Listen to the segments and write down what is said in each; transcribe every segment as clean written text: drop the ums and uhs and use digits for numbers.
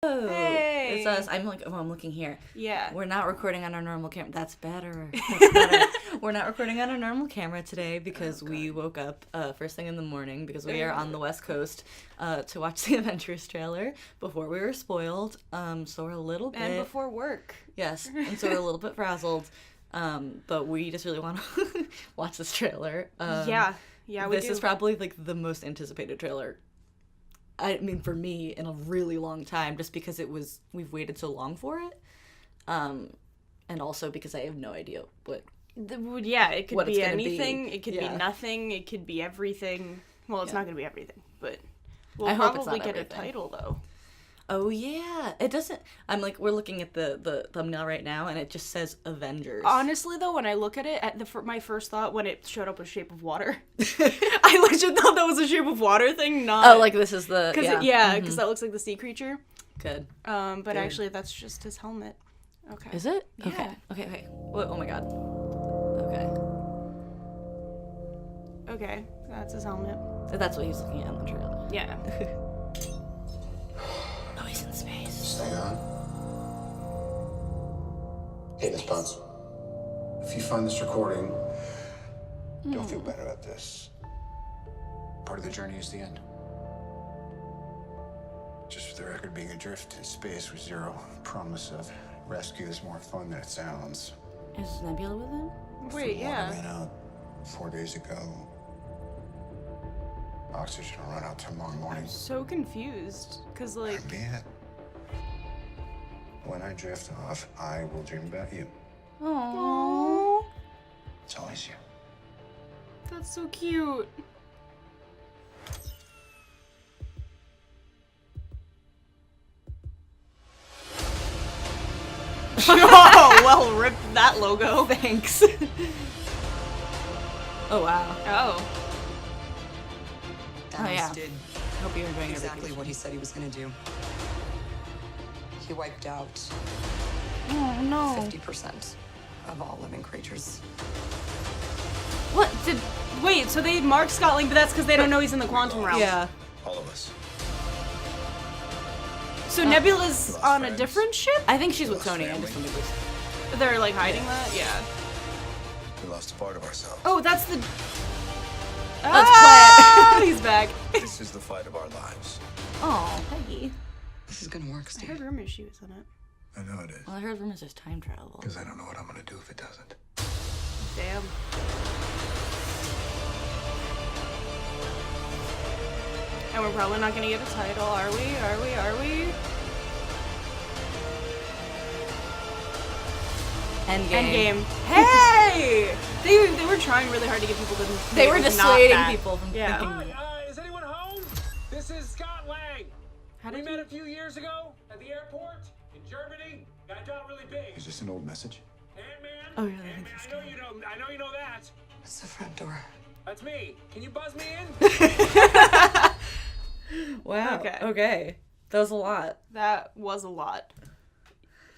Hey. It's us. I'm looking here. Yeah. We're not recording on our normal camera. That's better. That's better. We're not recording on our normal camera today because we woke up first thing in the morning because we are on the West Coast to watch the Avengers trailer before we were spoiled. So we're a little bit... And before work. Yes. And so we're a little bit frazzled. But we just really want to watch this trailer. Yeah, we do. This is probably like the most anticipated trailer, I mean, for me, in a really long time, just because we've waited so long for it. And also because I have no idea what... Yeah, it could be anything. It could be nothing. It could be everything. Well, it's not going to be everything, but we'll probably get a title, though. Oh, yeah. It doesn't... we're looking at the thumbnail right now, and it just says Avengers. Honestly, though, when I look at it, my first thought when it showed up was Shape of Water. I legit thought that was a Shape of Water thing, not... Oh, like this is the... Because that looks like the sea creature. Good. But actually, that's just his helmet. Okay. Is it? Yeah. Okay. Oh, my God. Okay, that's his helmet. That's what he's looking at in the trailer. Yeah. Noise in space. Stay on. Hit response. If you find this recording, don't feel bad about this. Part of the journey is the end. Just for the record, being adrift in space with zero promise of rescue is more fun than it sounds. Is Nebula with him? Wait, yeah. Ran out 4 days ago. Oxygen will run out tomorrow morning. I'm so confused, because, like... Be it. When I drift off, I will dream about you. Aww. It's always you. That's so cute. Oh, well, rip that logo. Thanks. Oh, wow. Oh. Yeah. Did I hope you're enjoying exactly what he said he was going to do. He wiped out Oh, no. 50% of all living creatures. What? Wait, so they marked Scotland, but that's because they don't know he's in the quantum realm. Yeah. All of us. So Nebula's on a different ship? I think she's with Lost Tony. I family. just wanted to... They're, like, hiding that? Yeah. We lost a part of ourselves. Oh, that's the... Let's Ah, he's back. This is the fight of our lives. Oh, hey. This is going to work, I Steve. heard rumors she was in it. I know it is. Well, I heard rumors there's time travel. Because I don't know what I'm going to do if it doesn't. Damn. And we're probably not gonna get a title, are we? Are we? Endgame. Hey! They were trying really hard to get people to think They were it was not dissuading that. people from Yeah. thinking... Hi, is anyone home? This is Scott Lang. How We did met a few years ago at the airport in Germany. Got out really big. Is this an old message? Ant-Man. Oh, yeah, I Ant-Man. think I know you know that. It's the front door. That's me. Can you buzz me in? Wow. Okay. That was a lot. That was a lot.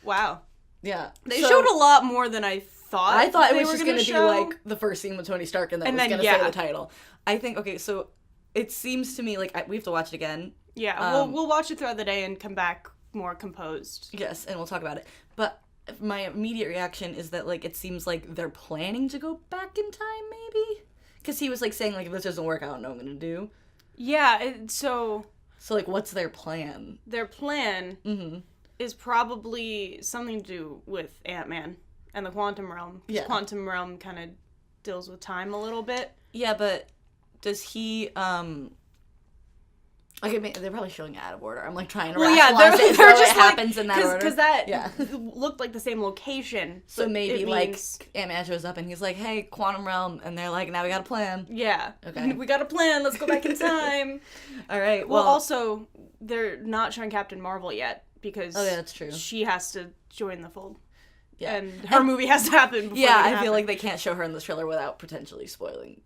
Wow. Yeah. They So- showed a lot more than I thought. I thought it they was were just gonna be show. like the first scene with Tony Stark and then was then, gonna yeah. say the title. I think, okay, so it seems to me like we have to watch it again. Yeah, we'll watch it throughout the day and come back more composed. Yes, and we'll talk about it. But my immediate reaction is that, like, it seems like they're planning to go back in time, maybe? Because he was, like, saying, like, if this doesn't work, I don't know what I'm gonna do. Yeah, so like, what's their plan? their plan is probably something to do with Ant-Man and the quantum realm. 'Cause Yeah. Quantum realm kind of deals with time a little bit. Yeah, but does he, like, they're probably showing it out of order. I'm, like, trying to rationalize it as though it happens in that order. Because that Yeah. looked like the same location. So maybe, like, means, Ant-Man shows up and he's like, hey, quantum realm, and they're like, now we got a plan. yeah. Okay. We got a plan. Let's go back in time. All right, Well, also, they're not showing Captain Marvel yet because Oh, yeah, that's true. she has to join the fold. Yeah. And her movie has to happen before yeah, they I can feel like happen. they can't show her in this trailer without potentially spoiling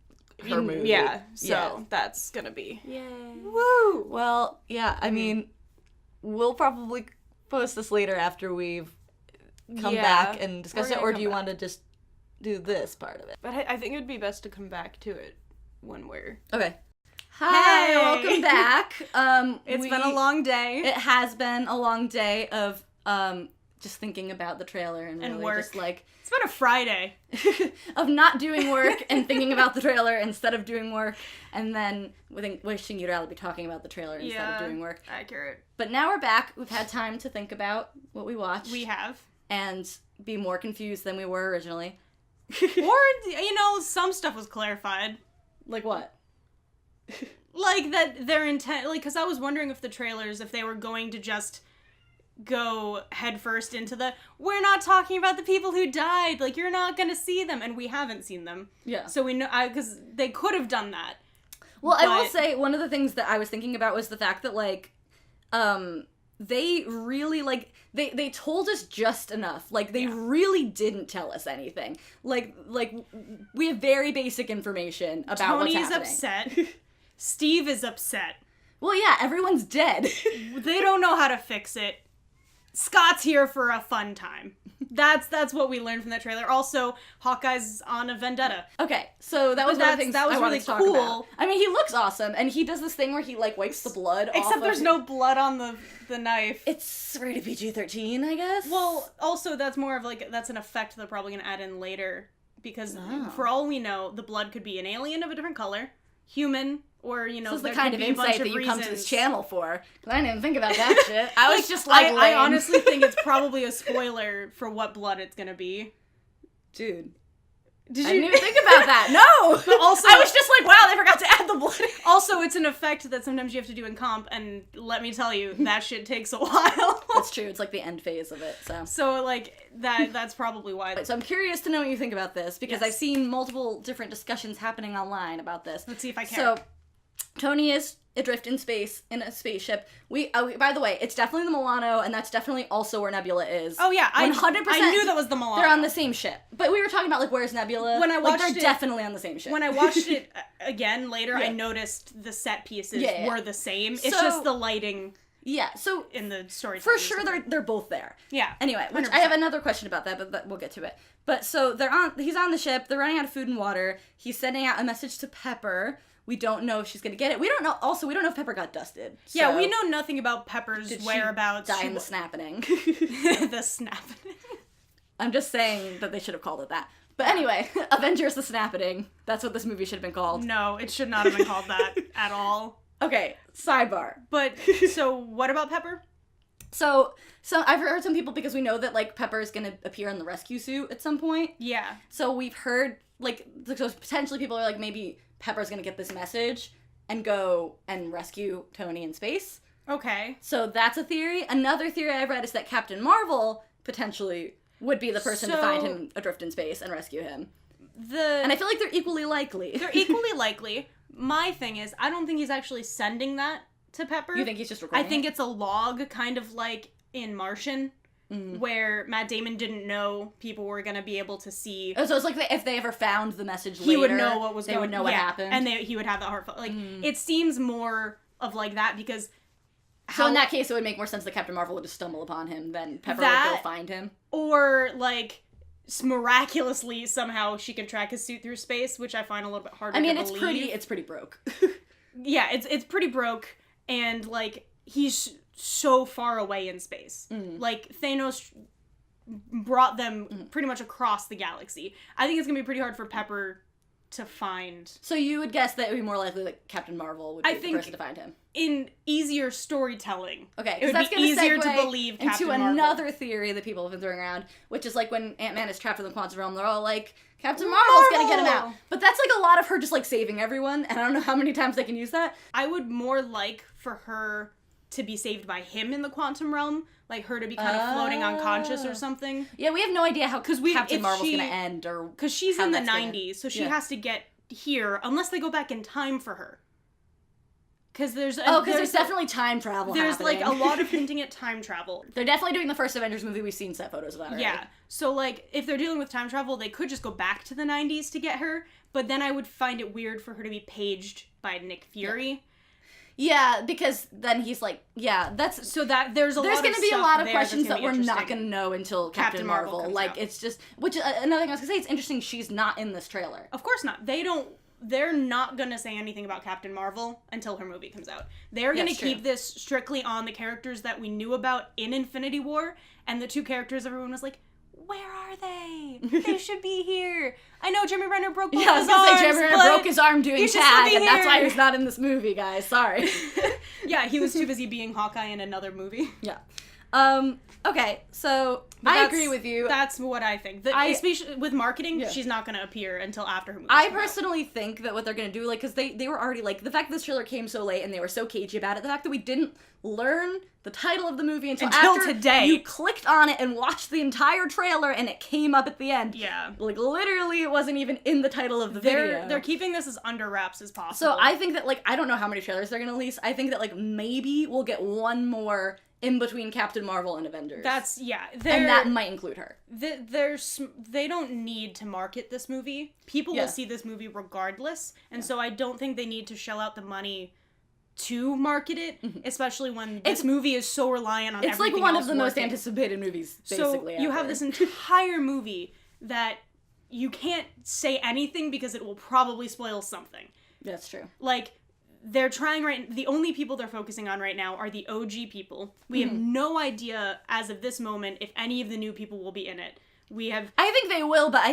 her movie. Yeah, so Yeah. that's gonna be... Yay. Woo! Well, yeah, I mean, we'll probably post this later after we've come Yeah, back and discuss we're it, gonna or come do you back. want to just do this part of it? But I think it would be best to come back to it when we're... Okay. Hi, welcome back. It's been a long day. It has been a long day of just thinking about the trailer and really work. Just like it's been a Friday of not doing work and thinking about the trailer instead of doing work, and then wishing you'd rather be talking about the trailer instead of doing work. Accurate. But now we're back. We've had time to think about what we watched. We have. And be more confused than we were originally. Or, some stuff was clarified. Like what? Like that their intent, because I was wondering if the trailers, if they were going to just go headfirst into we're not talking about the people who died, like, you're not gonna see them, and we haven't seen them. Yeah. So we know, because they could have done that. Well, I will say, one of the things that I was thinking about was the fact that, they really, they told us just enough. They really didn't tell us anything. Like, we have very basic information about what's happening. Tony's upset. Steve is upset. Well, yeah, everyone's dead. They don't know how to fix it. Scott's here for a fun time. That's what we learned from that trailer. Also, Hawkeye's on a vendetta. Okay, so that was one of the things I wanted to talk about. I mean, he looks awesome, and he does this thing where he, wipes the blood off. Except there's no blood on the knife. It's rated PG-13, I guess? Well, also, that's more of, that's an effect they're probably going to add in later. Because, for all we know, the blood could be an alien of a different color, human, or, this is the kind of insight that you come to this channel for. Because I didn't even think about that shit. I was just I honestly think it's probably a spoiler for what blood it's gonna be. Dude. I didn't even think about that. No! But also, I was just like, wow, they forgot to add the blood. Also, it's an effect that sometimes you have to do in comp, and let me tell you, that shit takes a while. That's true. It's the end phase of it, so. So, that's probably why. So I'm curious to know what you think about this, because I've seen multiple different discussions happening online about this. Let's see if I care. So, Tony is adrift in space, in a spaceship. By the way, it's definitely the Milano, and that's definitely also where Nebula is. Oh yeah, 100%. I knew that was the Milano. They're on the same ship. But we were talking about, where's Nebula? When I watched they're definitely on the same ship. When I watched it again later, I noticed the set pieces were the same. It's just the lighting. Yeah, so in the story. For sure, they're both there. Yeah. Anyway, which 100%. I have another question about that, but we'll get to it. But so he's on the ship. They're running out of food and water. He's sending out a message to Pepper. We don't know if she's gonna get it. We don't know if Pepper got dusted. So. Yeah, we know nothing about Pepper's whereabouts. Die in the snapping. The snapping. I'm just saying that they should have called it that. But anyway, Avengers the Snapping. That's what this movie should have been called. No, it should not have been called that at all. Okay, sidebar. But, so, what about Pepper? So I've heard some people, because we know that, Pepper is gonna appear in the rescue suit at some point. Yeah. So we've heard, so potentially people are maybe Pepper's gonna get this message and go and rescue Tony in space. Okay. So that's a theory. Another theory I've read is that Captain Marvel potentially would be the person to find him adrift in space and rescue him. And I feel like they're equally likely. They're equally likely. My thing is, I don't think he's actually sending that to Pepper. You think he's just recording I think it's a log, kind of like in Martian, where Matt Damon didn't know people were going to be able to see. Oh, so it's if they ever found the message later, he would know what was they would know what happened. And he would have that heartfelt. It seems more of that, because... So in that case, it would make more sense that Captain Marvel would just stumble upon him than Pepper would go find him. Or, miraculously, somehow she can track his suit through space, which I find a little bit harder to believe. It's pretty broke. Yeah, it's pretty broke, and, he's so far away in space. Thanos brought them pretty much across the galaxy. I think it's gonna be pretty hard for Pepper to find. So you would guess that it would be more likely that Captain Marvel would be the person to find him. In easier storytelling. Okay, it would that's be gonna easier segue to believe Captain into Marvel. Another theory that people have been throwing around, which is when Ant-Man is trapped in the quantum realm, they're all Captain Marvel's gonna get him out. But that's a lot of her just saving everyone, and I don't know how many times they can use that. I would more like for her to be saved by him in the quantum realm, her to be kind of floating unconscious or something. Yeah, we have no idea how Captain Marvel's gonna end, or because she's in the 90s, so she has to get here unless they go back in time for her. Because there's definitely time travel. There's happening. A lot of hinting at time travel. They're definitely doing the first Avengers movie. We've seen set photos of that already. Yeah. So if they're dealing with time travel, they could just go back to the 90s to get her. But then I would find it weird for her to be paged by Nick Fury. Yeah, because then he's that's so that there's going to be a lot of questions that we're not going to know until Captain Marvel. Comes out. It's just another thing I was going to say. It's interesting she's not in this trailer. Of course not. They don't they're not gonna say anything about Captain Marvel until her movie comes out. They're gonna keep this strictly on the characters that we knew about in Infinity War, and the 2 characters everyone was like, where are they? They should be here. I know Jeremy Renner broke both his arms. I was gonna say Jeremy Renner broke his arm doing tag, and that's why here. he's not in this movie, guys. Sorry. Yeah, he was too busy being Hawkeye in another movie. Yeah. Okay, so I agree with you. That's what I think. Especially with marketing, she's not going to appear until after her movie. I personally think that what they're going to do, like, because they were already, like, the fact that this trailer came so late and they were so cagey about it, the fact that we didn't learn the title of the movie until after today. You clicked on it and watched the entire trailer and it came up at the end. Yeah. Like, literally, it wasn't even in the title of the video. They're keeping this as under wraps as possible. So I think that, like, I don't know how many trailers they're going to release. I think that, like, maybe we'll get one more in between Captain Marvel and Avengers. That's, yeah. And that might include her. They don't need to market this movie. People will see this movie regardless, and so I don't think they need to shell out the money to market it, especially when this movie is so reliant on everything else. It's like one of the most working. anticipated movies, basically. So you have this entire movie that you can't say anything because it will probably spoil something. That's true. Like, they're trying the only people they're focusing on right now are the OG people. We have no idea as of this moment if any of the new people will be in it. I think they will, but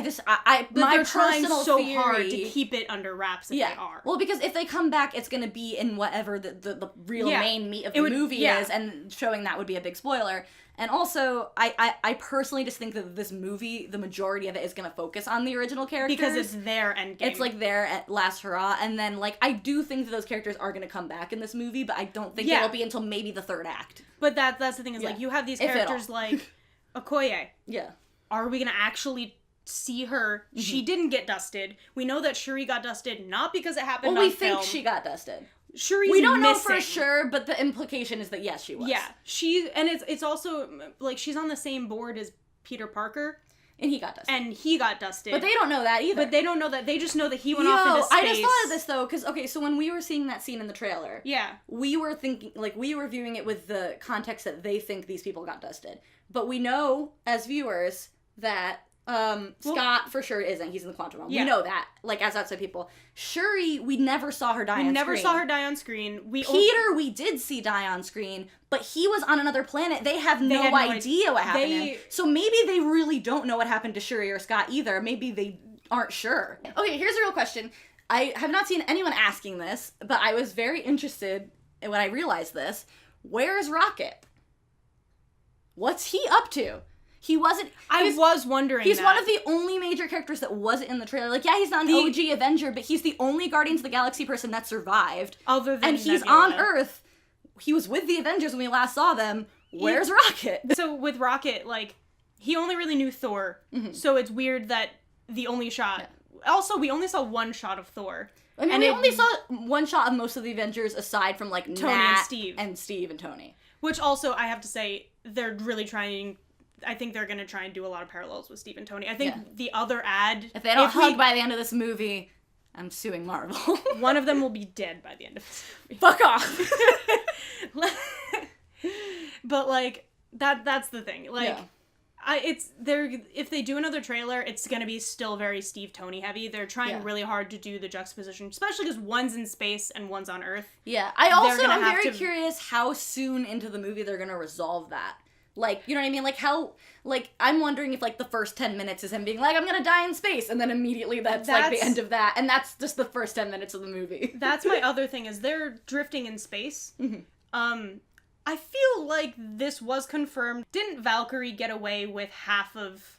they're trying so theory, hard to keep it under wraps if they are. Well, because if they come back, it's going to be in whatever the real main meat of the movie is, and showing that would be a big spoiler. And also, I personally just think that this movie, the majority of it is going to focus on the original characters. Because it's their Endgame. It's like their last hurrah. And then, like, I do think that those characters are going to come back in this movie, but I don't think it'll be until maybe the 3rd act. But that's the thing is, like, you have these characters like Okoye. Yeah. Are we going to actually see her? She didn't get dusted. We know that Shuri got dusted, not because it happened on film. Well, we think she got dusted. Shuri's we don't missing. know for sure, but the implication is that yes, she was. Yeah, and it's also like she's on the same board as Peter Parker, and he got dusted. But they don't know that either. But they don't know that. They just know that he went off into space. I just thought of this though, because so when we were seeing that scene in the trailer, we were thinking, like, we were viewing it with the context that they think these people got dusted, but we know as viewers that Scott for sure isn't. He's in the quantum realm. Yeah. We know that. Like, as outside people. Shuri, we never saw her die on screen. We never saw her die on screen. We did see die on screen, but he was on another planet. They have no idea what happened to him. So maybe they really don't know what happened to Shuri or Scott either. Maybe they aren't sure. Okay, here's a real question. I have not seen anyone asking this, but I was very interested when I realized this. Where's Rocket? What's he up to? I was wondering. He's one of the only major characters that wasn't in the trailer. Like, yeah, he's not an OG Avenger, but he's the only Guardians of the Galaxy person that survived. Other than and he's on Earth. He was with the Avengers when we last saw them. Where's Rocket? So with Rocket, like, he only really knew Thor. So it's weird that the only shot. Yeah. Also, we only saw one shot of Thor. I mean, we only saw one shot of most of the Avengers aside from, like, Tony Nat and Steve and Tony. Which also, I have to say, they're really trying. I think they're going to try and do a lot of parallels with Steve and Tony. I think the other ad... If they don't hug by the end of this movie, I'm suing Marvel. One of them will be dead by the end of this movie. Fuck off! But, like, that's the thing. Like, if they do another trailer, it's going to be still very Steve-Tony heavy. They're trying really hard to do the juxtaposition, especially because one's in space and one's on Earth. Yeah, I'm very curious how soon into the movie they're going to resolve that. Like, you know what I mean? Like, how, like, I'm wondering if, like, the first 10 minutes is him being like, I'm gonna die in space, and then immediately that's like, the end of that, and that's just the first 10 minutes of the movie. That's my other thing, is they're drifting in space. I feel like this was confirmed. Didn't Valkyrie get away with half of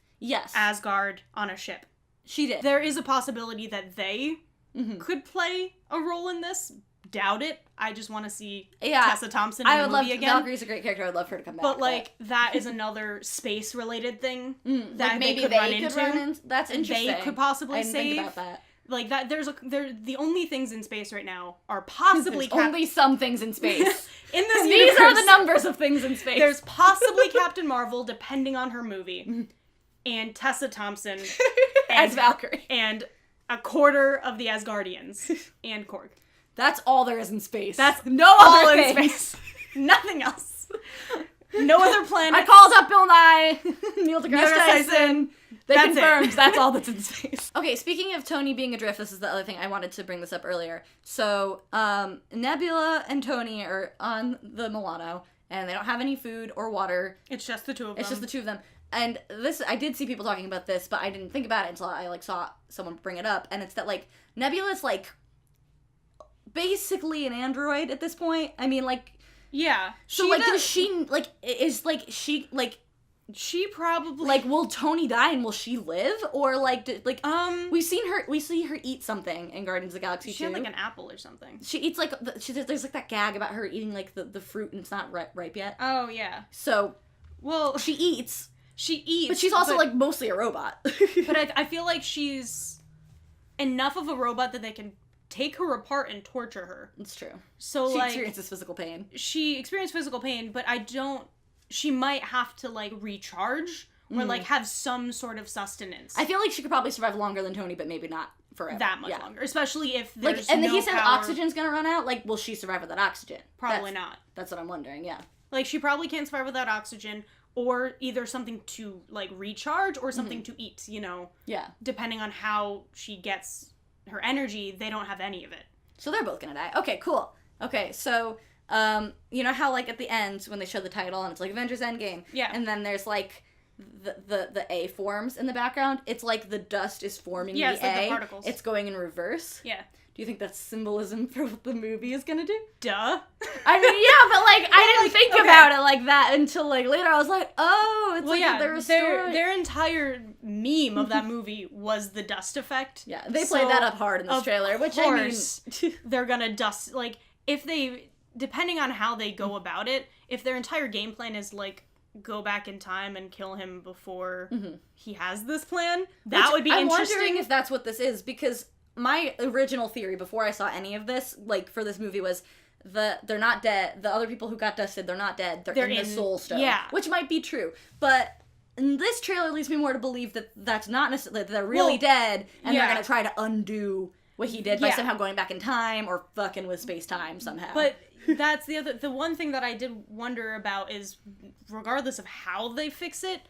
Asgard on a ship? She did. There is a possibility that they could play a role in this. Doubt it. I just want to see Tessa Thompson in the movie again. Valkyrie's a great character. I would love her to come back. But, like, that is another space-related thing that like maybe they could run into. That's interesting. They could possibly I didn't save. think about that. Like, that, the only things in space right now are possibly... only some things in space. In this These universe, are the numbers of things in space. There's possibly Captain Marvel, depending on her movie, and Tessa Thompson as Valkyrie. And a quarter of the Asgardians and Korg. That's all there is in space. That's no other in space. Nothing else. No other planet. I called up Bill Nye, Neil deGrasse Tyson. They That's confirmed that's all that's in space. Okay, speaking of Tony being adrift, this is the other thing I wanted to bring this up earlier. So, Nebula and Tony are on the Milano, and they don't have any food or water. It's just the two of them. It's just the two of them. And this, I did see people talking about this, but I didn't think about it until I, like, saw someone bring it up. And it's that, like, Nebula's, like, basically an android at this point. I mean, like... Yeah. So, like, does she, like, is, like, she, like... She probably... Like, will Tony die and will she live? Or, like, we see her eat something in Guardians of the Galaxy 2. She had, like, an apple or something. She eats, like, there's, like, that gag about her eating, like, the fruit and it's not ripe yet. Oh, yeah. So, well... She eats. But she's also, like, mostly a robot. But I feel like she's enough of a robot that they can take her apart and torture her. It's true. So, she like... experiences physical pain. She experienced physical pain, but she might have to, like, recharge or, like, have some sort of sustenance. I feel like she could probably survive longer than Tony, but maybe not forever. That much longer. Especially if there's and no he said power. oxygen's gonna run out. Like, will she survive without oxygen? Probably not. That's what I'm wondering, yeah. Like, she probably can't survive without oxygen, or either something to, like, recharge or something to eat, you know? Yeah. Depending on how she gets her energy, they don't have any of it. So they're both gonna die. Okay, cool. Okay, so... you know how, like, at the end, when they show the title, and it's, like, Avengers Endgame. Yeah. And then there's, like, the A forms in the background. It's, like, the dust is forming the it's like A. the particles. It's going in reverse. Yeah. Do you think that's symbolism for what the movie is gonna do? Duh. I mean, yeah, but, like, I didn't think about it like that until, like, later. I was like, oh, it's their entire meme of that movie was the dust effect. Yeah, they played that up hard in this trailer, which, I mean... they're gonna dust, like, if they... Depending on how they go about it, if their entire game plan is, like, go back in time and kill him before he has this plan, that would be interesting. I'm wondering if that's what this is, because my original theory before I saw any of this, like, for this movie was they're not dead. The other people who got dusted, they're not dead. They're in the Soul Stone. Yeah. Which might be true. But this trailer leads me more to believe that that's not necessarily, that they're really dead, and they're going to try to undo what he did by somehow going back in time or fucking with space-time somehow. But that's the one thing that I did wonder about is, regardless of how they fix it,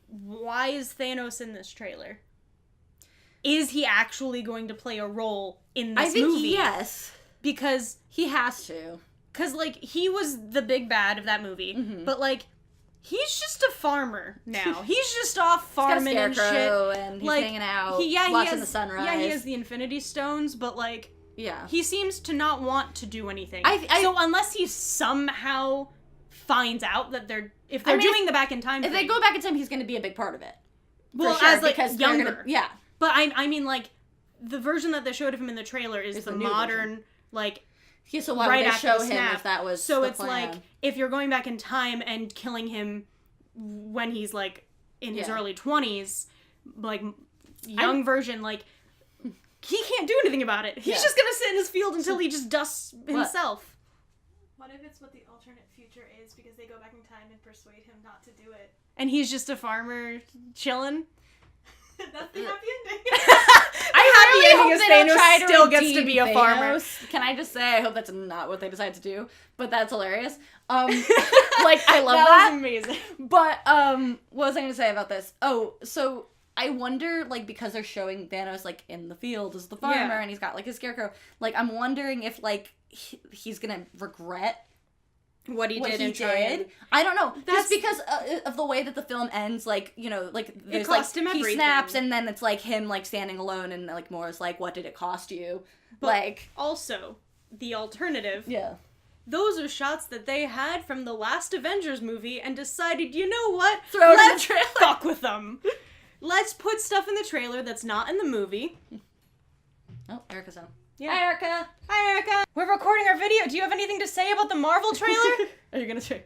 why is Thanos in this trailer? Is he actually going to play a role in this movie? I think yes. Because... He has to. Because, like, he was the big bad of that movie, but, like, he's just a farmer now. He's just off farming and shit. And he's like, hanging out, watching the sunrise. Yeah, he has the Infinity Stones, but, like... Yeah. He seems to not want to do anything. So unless he somehow finds out that if they're doing the back in time thing... If they go back in time, he's going to be a big part of it. Well, sure, as, like, because younger. Yeah. But I mean, like, the version that they showed of him in the trailer is the modern, version. Like... Yeah, so why would they show him if that was So the it's plan? like, if you're going back in time and killing him when he's, like, in his early 20s, like, young version, like, he can't do anything about it. He's just gonna sit in his field until he just dusts himself. What if it's what the alternate future is because they go back in time and persuade him not to do it? And he's just a farmer chilling? That's the happy ending. I really hope they don't try to still gets to be a farmer. Can I just say, I hope that's not what they decide to do, but that's hilarious. Like, I love that. That was amazing. But, what was I going to say about this? Oh, so I wonder, like, because they're showing Thanos, like, in the field as the farmer, and he's got, like, his scarecrow, like, I'm wondering if, like, he's going to regret what he did. I don't know. Just because of the way that the film ends, like, you know, like, there's, like, he snaps, and then it's, like, him, like, standing alone, and, like, more is like, what did it cost you? But like... Also, the alternative... Yeah. Those are shots that they had from the last Avengers movie and decided, you know what? Throw it in the trailer. Fuck with them. Let's put stuff in the trailer that's not in the movie. Oh, Erica's on. Yeah. Hi, Erica. Hi, Erica. We're recording our video. Do you have anything to say about the Marvel trailer? Are you gonna say?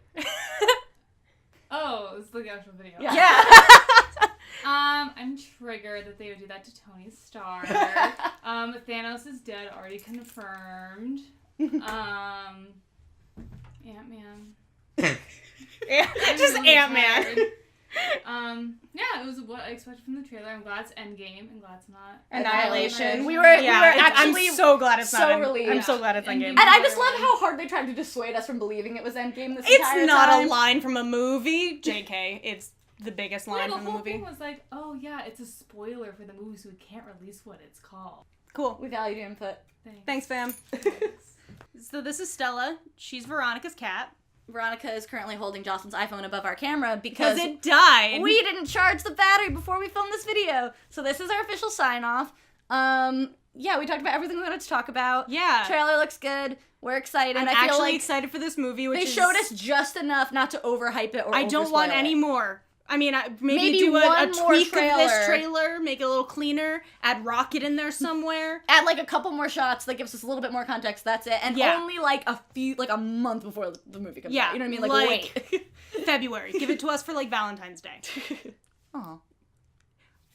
Oh, it's the actual video. Yeah. I'm triggered that they would do that to Tony Stark. Thanos is dead, already confirmed. Ant-Man. Just Ant-Man. Yeah, it was what I expected from the trailer. I'm glad it's Endgame, and glad it's not Annihilation. We were actually I'm so glad it's not relieved. I'm so glad it's Endgame. And I just love how hard they tried to dissuade us from believing it was Endgame this entire time. It's not a line from a movie. JK, it's the biggest Yeah, line the from the whole movie. thing was like, oh yeah, it's a spoiler for the movie, so we can't release what it's called. Cool. We value your input. Thanks, fam. Thanks. So this is Stella. She's Veronica's cat. Veronica is currently holding Jocelyn's iPhone above our camera Because because it died. we didn't charge the battery before we filmed this video. So this is our official sign-off. Yeah, we talked about everything we wanted to talk about. Yeah. Trailer looks good. We're excited. I'm I feel actually like excited for this movie, which they showed us just enough not to overhype it or I don't want overspoil any it. more. I mean, maybe one do a more tweak of this trailer. trailer, make it a little cleaner, add Rocket in there somewhere. Add like a couple more shots that gives us a little bit more context. That's it. And Yeah. only like a month before the movie comes Yeah, out. You know what I mean? Like wait. February. Give it to us for like Valentine's Day. Aw.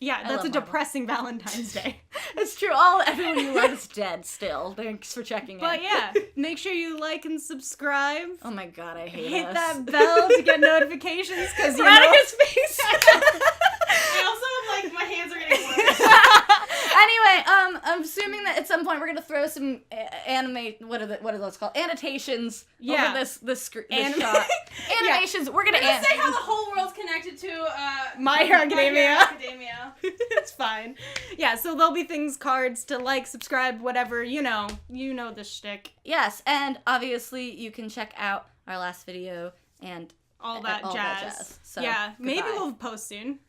Yeah, that's love a Marvel. depressing Valentine's Day. It's true. Everyone you love is dead still. Thanks for checking in. But yeah, make sure you like and subscribe. Oh my god, I hate Hit us. that bell to get notifications because you know. Veronica's face. I also have like my hands are getting worse. Anyway, I'm assuming that at some point we're gonna throw some what are those called? Annotations Yeah. over this shot. Animations. We're gonna Say how the whole world's connected to My Hero Academia. It's fine. Yeah, so there'll be things, cards to like, subscribe, whatever. You know the shtick. Yes, and obviously you can check out our last video and All that jazz. So, yeah, maybe goodbye. we'll post soon.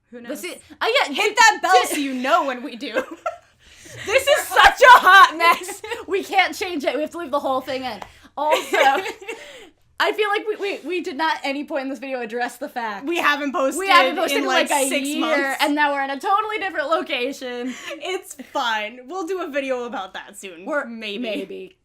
Who knows? Yeah, Hit that bell so you know when we do. This is such a hot mess. We can't change it. We have to leave the whole thing in. Also, I feel like we did not at any point in this video address the fact We haven't posted in like a 6 year, months. and now we're in a totally different location. It's fine. We'll do a video about that soon. Or maybe. maybe.